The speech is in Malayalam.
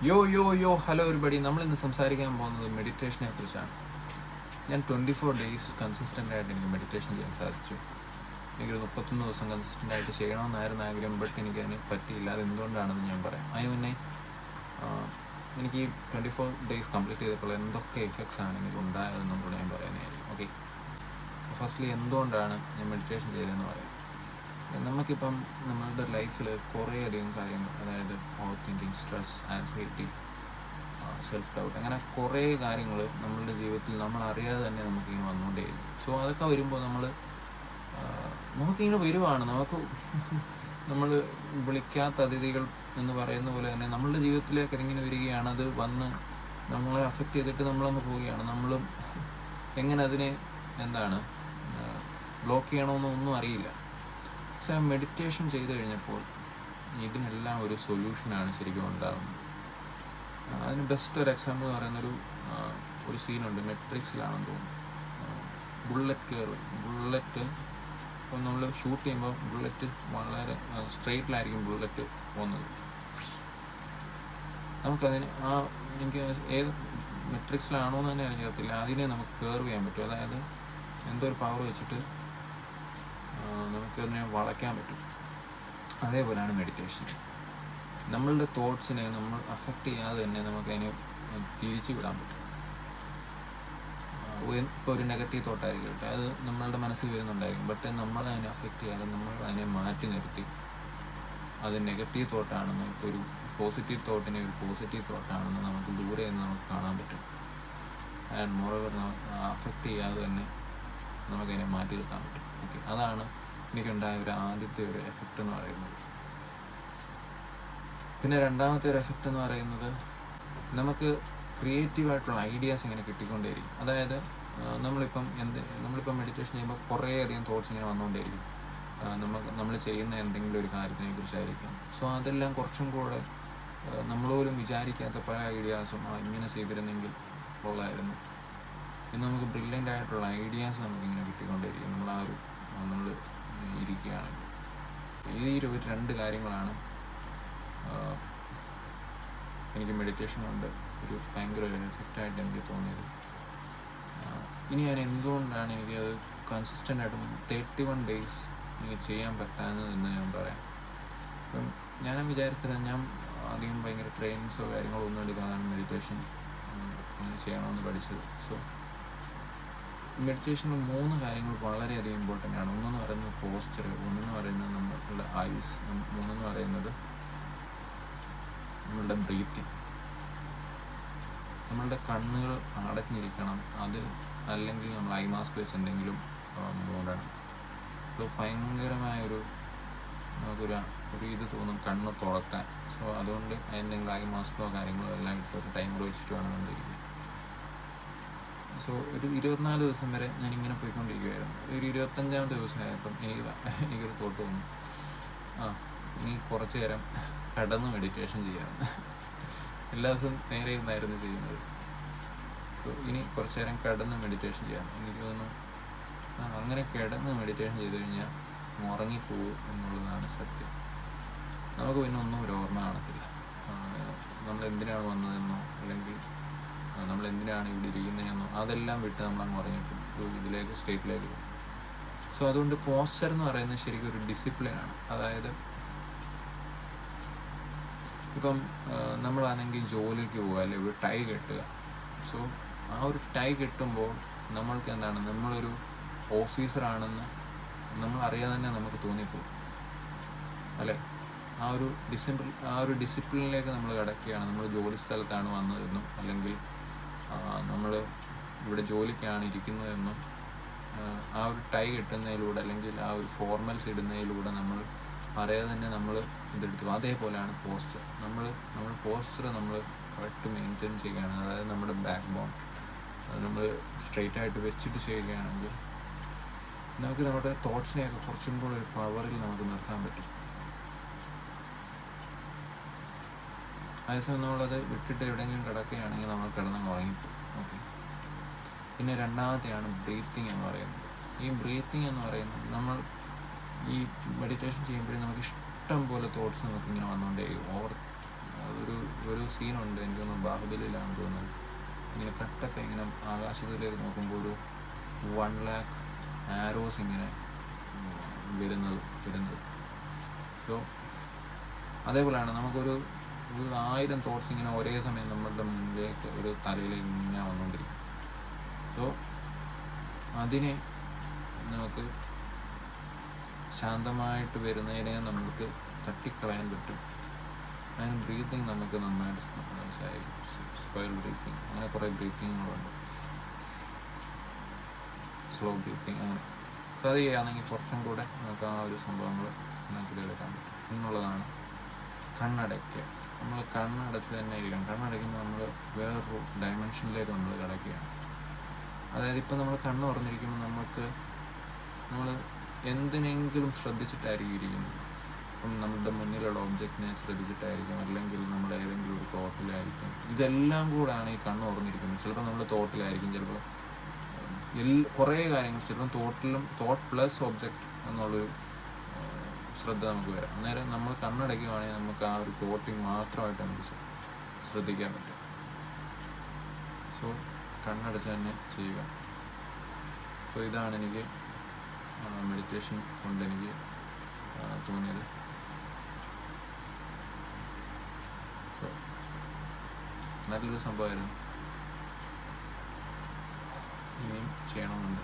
Hello everybody. നമ്മളിന്ന് സംസാരിക്കാൻ പോകുന്നത് മെഡിറ്റേഷനെ കുറിച്ചാണ്. ഞാൻ 24 days കൺസിസ്റ്റൻ്റ് ആയിട്ട് എനിക്ക് മെഡിറ്റേഷൻ ചെയ്യാൻ സാധിച്ചു. എനിക്കൊരു 31 ദിവസം കൺസിസ്റ്റൻ്റ് ആയിട്ട് ചെയ്യണമെന്നായിരുന്നു ആഗ്രഹം, ബട്ട് എനിക്കതിന് പറ്റിയില്ല. അത് എന്തുകൊണ്ടാണെന്ന് ഞാൻ പറയാം. അതിന് മുന്നേ എനിക്ക് 24 days കംപ്ലീറ്റ് ചെയ്തപ്പോൾ എന്തൊക്കെ എഫക്ട്സ് ആണ് എനിക്ക് ഉണ്ടായതെന്നും കൂടെ ഞാൻ പറയാനായിരിക്കും. ഓക്കെ, ഫസ്റ്റ്ലി എന്തുകൊണ്ടാണ് ഞാൻ മെഡിറ്റേഷൻ ചെയ്തതെന്ന് പറയാം. നമുക്കിപ്പം നമ്മളുടെ ലൈഫിൽ കുറേയധികം കാര്യങ്ങൾ, അതായത് over thinking, stress, anxiety, self doubt, അങ്ങനെ കുറേ കാര്യങ്ങൾ നമ്മളുടെ ജീവിതത്തിൽ നമ്മൾ അറിയാതെ തന്നെ നമുക്കിങ്ങനെ വന്നുകൊണ്ടേയിരിക്കും. സോ അതൊക്കെ വരുമ്പോൾ നമുക്കിങ്ങനെ വരുവാണ്. നമ്മൾ വിളിക്കാത്ത അതിഥികൾ എന്ന് പറയുന്ന പോലെ തന്നെ നമ്മളുടെ ജീവിതത്തിലേക്ക് അതിങ്ങനെ വരികയാണ്. അത് വന്ന് നമ്മളെ അഫക്റ്റ് ചെയ്തിട്ട് നമ്മളങ്ങ് പോവുകയാണ്. നമ്മളും എങ്ങനെ അതിനെ ബ്ലോക്ക് ചെയ്യണമെന്നൊന്നും അറിയില്ല. പക്ഷേ മെഡിറ്റേഷൻ ചെയ്ത് കഴിഞ്ഞപ്പോൾ ഇതിനെല്ലാം ഒരു സൊല്യൂഷനാണ് ശരിക്കും ഉണ്ടാകുന്നത്. അതിന് ബെസ്റ്റ് ഒരു എക്സാമ്പിൾ എന്ന് പറയുന്നൊരു സീനുണ്ട്, മെട്രിക്സിലാണെന്ന് തോന്നുന്നു. ബുള്ളറ്റ് ഇപ്പം നമ്മൾ ഷൂട്ട് ചെയ്യുമ്പോൾ ബുള്ളറ്റ് വളരെ സ്ട്രെയിറ്റിലായിരിക്കും ബുള്ളറ്റ് പോകുന്നത്. നമുക്കതിന് എനിക്ക് ഏത് മെട്രിക്സിലാണോ എന്ന് തന്നെ എനിക്കറിയത്തില്ല, അതിനെ നമുക്ക് കർവ് ചെയ്യാൻ പറ്റും. അതായത് എന്തോ ഒരു പവർ വെച്ചിട്ട് നമുക്കതിനെ വളയ്ക്കാൻ പറ്റും. അതേപോലെയാണ് മെഡിറ്റേഷൻ. നമ്മളുടെ തോട്ട്സിനെ നമ്മൾ അഫക്റ്റ് ചെയ്യാതെ തന്നെ നമുക്കതിനെ തിരിച്ചു വിടാൻ പറ്റും. ഇപ്പോൾ ഒരു നെഗറ്റീവ് തോട്ടായിരിക്കും, അത് നമ്മളുടെ മനസ്സിൽ വരുന്നുണ്ടായിരിക്കും, ബട്ട് നമ്മളതിനെ അഫക്റ്റ് ചെയ്യാതെ നമ്മൾ അതിനെ മാറ്റി നിർത്തി അത് നെഗറ്റീവ് തോട്ടാണെന്ന്, ഇപ്പോൾ ഒരു പോസിറ്റീവ് തോട്ടിനെ ഒരു പോസിറ്റീവ് തോട്ടാണെന്ന് നമുക്ക് ദൂരെ നിന്ന് നമുക്ക് കാണാൻ പറ്റും. ആൻഡ് മോറോവർ അഫക്റ്റ് ചെയ്യാതെ തന്നെ നമുക്കതിനെ മാറ്റി നിർത്താൻ പറ്റും. ഓക്കെ, അതാണ് എനിക്കുണ്ടായ ഒരു ആദ്യത്തെ ഒരു എഫക്റ്റ് എന്ന് പറയുന്നത്. പിന്നെ രണ്ടാമത്തെ ഒരു എഫക്റ്റ് എന്ന് പറയുന്നത്, നമുക്ക് ക്രിയേറ്റീവായിട്ടുള്ള ഐഡിയാസ് ഇങ്ങനെ കിട്ടിക്കൊണ്ടേയിരിക്കും. അതായത് നമ്മളിപ്പം മെഡിറ്റേഷൻ ചെയ്യുമ്പോൾ കുറേയധികം തോട്ട്സ് ഇങ്ങനെ വന്നുകൊണ്ടേയിരിക്കും. നമ്മൾ ചെയ്യുന്ന എന്തെങ്കിലും ഒരു കാര്യത്തിനെ കുറിച്ചായിരിക്കും. സോ അതെല്ലാം കുറച്ചും കൂടെ നമ്മൾ പോലും വിചാരിക്കാത്ത പല ഐഡിയാസും ഇങ്ങനെ ചെയ്തിരുന്നെങ്കിൽ കൊള്ളായിരുന്നു എന്ന് നമുക്ക് ബ്രില്യൻ്റ് ആയിട്ടുള്ള ഐഡിയാസ് നമുക്കിങ്ങനെ കിട്ടിക്കൊണ്ടേയിരിക്കും നമ്മൾ ഇരിക്കുകയാണെങ്കിൽ. ഈ രണ്ട് കാര്യങ്ങളാണ് എനിക്ക് മെഡിറ്റേഷൻ കൊണ്ട് ഒരു ഭയങ്കര ഒരു എഫക്റ്റായിട്ട് എനിക്ക് തോന്നിയത്. ഇനി ഞാൻ എന്തുകൊണ്ടാണ് എനിക്കത് കൺസിസ്റ്റൻ്റ് ആയിട്ട് 31 days എനിക്ക് ചെയ്യാൻ പറ്റാഞ്ഞത് എന്ന് ഞാൻ പറയാം. അപ്പം ഞാൻ വിചാരിച്ചില്ല, ഞാൻ ആദ്യം ഭയങ്കര ട്രെയിനിങ്സോ കാര്യങ്ങളോ ഒന്നും എടുക്കാതാണ് മെഡിറ്റേഷൻ അങ്ങനെ ചെയ്യണമെന്ന് പഠിച്ചത്. സോ മെഡിറ്റേഷനിൽ 3 കാര്യങ്ങൾ വളരെയധികം ഇമ്പോർട്ടൻ്റ് ആണ്. ഒന്നെന്ന് പറയുന്നത് പോസ്ചർ, ഒന്നെന്ന് പറയുന്നത് നമ്മളുടെ ഐസ്, മൂന്നെന്ന് പറയുന്നത് നമ്മളുടെ ബ്രീത്തിങ്. നമ്മളുടെ കണ്ണുകൾ അടഞ്ഞിരിക്കണം, അത് അല്ലെങ്കിൽ നമ്മൾ ഐ മാസ്ക് വെച്ച് എന്തെങ്കിലും മൂടണം. സോ ഭയങ്കരമായൊരു നമുക്കൊരു ഇത് തോന്നും കണ്ണ് തുറക്കാൻ. സോ അതുകൊണ്ട് എന്തെങ്കിലും ഐ മാസ്കോ കാര്യങ്ങളോ എല്ലാം ഇപ്പോൾ ഒരു ടൈമർ വെച്ചിട്ട് വേണം കൊണ്ടിരിക്കുക. സോ ഒരു 24 ദിവസം വരെ ഞാനിങ്ങനെ പോയിക്കൊണ്ടിരിക്കുകയായിരുന്നു. ഒരു 25ാമത്തെ ദിവസമായപ്പം എനിക്കൊരു തോട്ട് തോന്നി, ഇനി കുറച്ച് നേരം കിടന്ന് മെഡിറ്റേഷൻ ചെയ്യാമെന്ന്. എല്ലാ ദിവസവും നേരെ ഇരുന്നായിരുന്നു ചെയ്യുന്നത്. സോ ഇനി കുറച്ച് നേരം കിടന്ന് മെഡിറ്റേഷൻ ചെയ്യാം. എനിക്ക് തോന്നുന്നു അങ്ങനെ കിടന്ന് മെഡിറ്റേഷൻ ചെയ്ത് കഴിഞ്ഞാൽ ഉറങ്ങിപ്പോകും എന്നുള്ളതാണ് സത്യം. നമുക്ക് പിന്നെ ഒന്നും ഒരു ഓർമ്മ കാണത്തില്ല. നമ്മൾ എന്തിനാണ് വന്നതെന്നോ അല്ലെങ്കിൽ നമ്മൾ എന്തിനാണ് ഇവിടെ ഇരിക്കുന്നതെന്നോ അതെല്ലാം വിട്ട് നമ്മളങ്ങ് ഉറങ്ങിപ്പോകും, ഇതിലേക്ക് സ്റ്റേറ്റിലേക്ക് പോകും. സോ അതുകൊണ്ട് പോസ്ചർ എന്ന് പറയുന്നത് ശരിക്കും ഒരു ഡിസിപ്ലിനാണ്. അതായത് ഇപ്പം നമ്മളാണെങ്കിൽ ജോലിക്ക് പോകുക, അല്ലെങ്കിൽ ഒരു ടൈ കെട്ടുക. സോ ആ ഒരു ടൈ കെട്ടുമ്പോൾ നമ്മൾക്ക് നമ്മളൊരു ഓഫീസറാണെന്ന് നമ്മൾ അറിയാതെ തന്നെ നമുക്ക് തോന്നിപ്പോകും, അല്ലേ? ആ ഒരു ഡിസിപ്ലിനിലേക്ക് നമ്മൾ കിടക്കുകയാണ്. നമ്മൾ ജോലി സ്ഥലത്താണ് വന്നതെന്നും അല്ലെങ്കിൽ നമ്മൾ ഇവിടെ ജോലിക്കാണ് ഇരിക്കുന്നതെന്നും ആ ഒരു ടൈ കെട്ടുന്നതിലൂടെ അല്ലെങ്കിൽ ആ ഒരു ഫോർമൽസ് ഇടുന്നതിലൂടെ നമ്മൾ അറിയാതെ തന്നെ നമ്മൾ ഇതെടുത്തു. അതേപോലെയാണ് പോസ്ചർ. നമ്മൾ പോസ്ചർ നമ്മൾ കറക്റ്റ് മെയിൻറ്റെയിൻ ചെയ്യുകയാണ്. അതായത് നമ്മുടെ ബാക്ക് ബോൺ അത് നമ്മൾ സ്ട്രെയിറ്റ് ആയിട്ട് വെച്ചിട്ട് ചെയ്യുകയാണെങ്കിൽ നമുക്ക് നമ്മുടെ തോട്ട്സിനെയൊക്കെ കുറച്ചും കൂടെ ഒരു പവറിൽ നമുക്ക് നിർത്താൻ പറ്റും. അതേസമയം നമ്മളത് വിട്ടിട്ട് എവിടെയെങ്കിലും കിടക്കുകയാണെങ്കിൽ നമ്മൾ കിടന്നങ്ങ് ഉറങ്ങിപ്പോകും. ഓക്കെ, പിന്നെ രണ്ടാമത്തെയാണ് ബ്രീത്തിങ് എന്ന് പറയുന്നത്. ഈ ബ്രീത്തിങ് എന്ന് പറയുന്നത്, നമ്മൾ ഈ മെഡിറ്റേഷൻ ചെയ്യുമ്പോഴേ നമുക്ക് ഇഷ്ടം പോലെ തോട്ട്സ് നമുക്കിങ്ങനെ വന്നുകൊണ്ടേയിരിക്കും. അതൊരു ഒരു സീനുണ്ട്, എനിക്കൊന്ന് ബാഹുബലിയിലാണെന്ന് തോന്നുന്നു. ഇങ്ങനെ കട്ടൊക്കെ ഇങ്ങനെ ആകാശത്തിലേക്ക് നോക്കുമ്പോൾ ഒരു 1,00,000 ആരോസ് ഇങ്ങനെ വരുന്നത്. സോ അതേപോലെയാണ് നമുക്കൊരു 1000 തോട്ട്സ് ഇങ്ങനെ ഒരേ സമയം നമ്മളുടെ മുന്നിലേക്ക് ഒരു തലയിലേക്ക് ഇങ്ങനെ വന്നുകൊണ്ടിരിക്കും. സോ അതിനെ നമുക്ക് ശാന്തമായിട്ട് വരുന്നതിനെ നമുക്ക് തട്ടിക്കളയാൻ പറ്റും. അതിന് ബ്രീത്തിങ് നമുക്ക് നന്നായിട്ട് സ്ക്വയർ ബ്രീത്തിങ്, അങ്ങനെ കുറേ ബ്രീത്തിങ്ങുകളുണ്ട്, സ്ലോ ബ്രീത്തിങ് അങ്ങനെ. സോ അത് ചെയ്യുകയാണെങ്കിൽ കുറച്ചും കൂടെ നമുക്ക് ആ ഒരു സംഭവങ്ങൾ മനസ്സിലെടുക്കാൻ പറ്റും എന്നുള്ളതാണ്. കണ്ണടയ്ക്കുക, നമ്മൾ കണ്ണടച്ച് തന്നെ ഇരിക്കണം. കണ്ണടയ്ക്കുമ്പോൾ നമ്മൾ വേറൊരു ഡയമെൻഷനിലേക്ക് നമ്മൾ കിടക്കുകയാണ്. അതായത് ഇപ്പം നമ്മൾ കണ്ണ് തുറന്നിരിക്കുമ്പോൾ നമ്മൾ എന്തിനെങ്കിലും ശ്രദ്ധിച്ചിട്ടായിരിക്കും ഇരിക്കുന്നത്. ഇപ്പം നമ്മുടെ മുന്നിലുള്ള ഒബ്ജക്റ്റിനെ ശ്രദ്ധിച്ചിട്ടായിരിക്കും, അല്ലെങ്കിൽ നമ്മുടെ ഏതെങ്കിലും ഒരു തോട്ടിലായിരിക്കും. ഇതെല്ലാം കൂടാണ് ഈ കണ്ണ് തുറന്നിരിക്കുന്നത്. ചിലപ്പോൾ നമ്മൾ തോട്ടിലായിരിക്കും, ചിലപ്പോൾ കുറേ കാര്യങ്ങൾ, ചിലപ്പോൾ തോട്ട് പ്ലസ് ഒബ്ജക്റ്റ് എന്നുള്ളൊരു ശ്രദ്ധ നമുക്ക് വരാം. അന്നേരം നമ്മൾ കണ്ണടയ്ക്കുകയാണെങ്കിൽ നമുക്ക് ആ ഒരു തോട്ടിൽ മാത്രമായിട്ട് നമുക്ക് ശ്രദ്ധിക്കാൻ പറ്റും. സോ കണ്ണടച്ച് തന്നെ ചെയ്യുക. സോ ഇതാണ് എനിക്ക് മെഡിറ്റേഷൻ കൊണ്ട് എനിക്ക് തോന്നിയത്. സോ നല്ലൊരു സംഭവമായിരുന്നു, ഇനിയും ചെയ്യണമെന്നുണ്ട്.